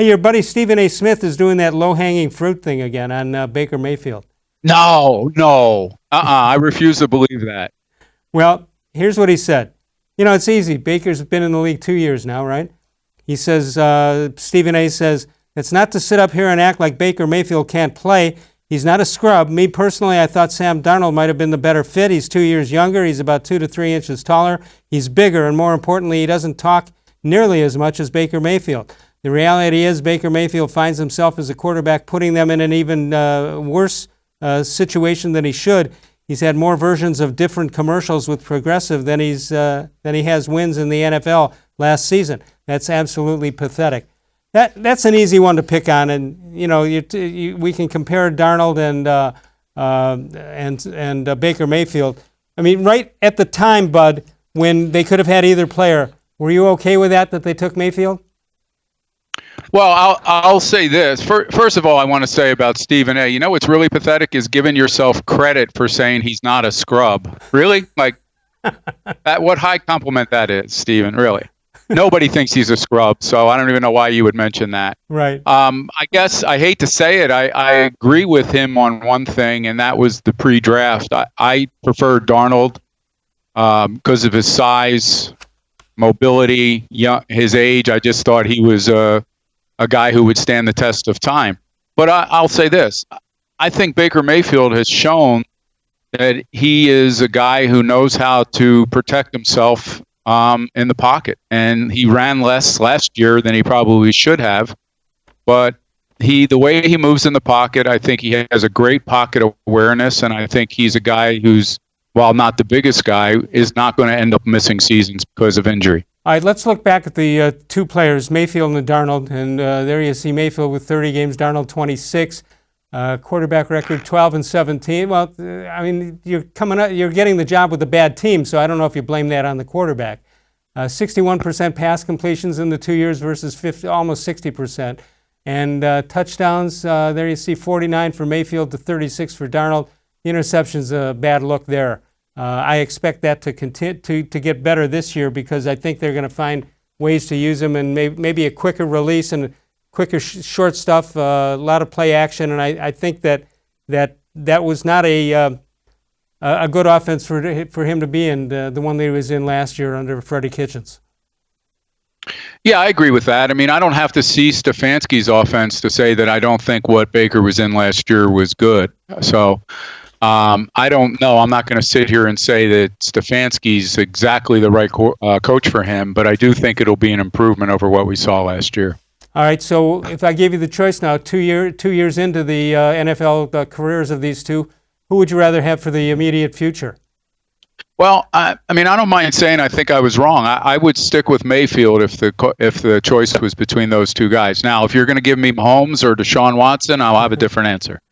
Hey, your buddy Stephen A. Smith is doing that low-hanging fruit thing again on Baker Mayfield. No. I refuse to believe that. Well, here's what he said. You know, it's easy. Baker's been in the league 2 years now, right? He says, Stephen A. says, it's not to sit up here and act like Baker Mayfield can't play. He's not a scrub. Me personally, I thought Sam Darnold might have been the better fit. He's 2 years younger. He's about 2 to 3 inches taller. He's bigger, and more importantly, he doesn't talk nearly as much as Baker Mayfield. The reality is Baker Mayfield finds himself as a quarterback putting them in an even worse situation than he should. He's had more versions of different commercials with Progressive than he has wins in the NFL last season. That's absolutely pathetic. That's an easy one to pick on, and you know we can compare Darnold and Baker Mayfield. I mean, right at the time, Bud, when they could have had either player, were you okay with that they took Mayfield? Well, I'll say this. First of all, I want to say about Stephen A. You know what's really pathetic is giving yourself credit for saying he's not a scrub. Really? Like, what high compliment that is, Stephen, really. Nobody thinks he's a scrub, so I don't even know why you would mention that. Right. I guess I hate to say it. I agree with him on one thing, and that was the pre-draft. I prefer Darnold because of his size, mobility, his age. I just thought he was a guy who would stand the test of time. But I'll say this. I think Baker Mayfield has shown that he is a guy who knows how to protect himself in the pocket. And he ran less last year than he probably should have. But the way he moves in the pocket, I think he has a great pocket awareness. And I think he's a guy who's, while not the biggest guy, is not going to end up missing seasons because of injury. All right, let's look back at the two players, Mayfield and Darnold. And there you see Mayfield with 30 games, Darnold 26. Quarterback record 12-17. Well, I mean, you're getting the job with a bad team, so I don't know if you blame that on the quarterback. 61% pass completions in the 2 years versus almost 60%. And touchdowns, there you see 49 for Mayfield to 36 for Darnold. The interception's a bad look there. I expect that to continue to get better this year because I think they're going to find ways to use him and maybe a quicker release and quicker short stuff, a lot of play action, and I think that was not a good offense for him to be in, the one that he was in last year under Freddie Kitchens. Yeah, I agree with that. I mean, I don't have to see Stefanski's offense to say that I don't think what Baker was in last year was good. So I don't know. I'm not going to sit here and say that Stefanski's exactly the right coach for him, but I do think it'll be an improvement over what we saw last year. All right, so if I gave you the choice now, 2 years into the NFL careers of these two, who would you rather have for the immediate future? Well, I mean, I don't mind saying I think I was wrong. I would stick with Mayfield if the choice was between those two guys. Now, if you're going to give me Mahomes or Deshaun Watson, I'll have a different answer.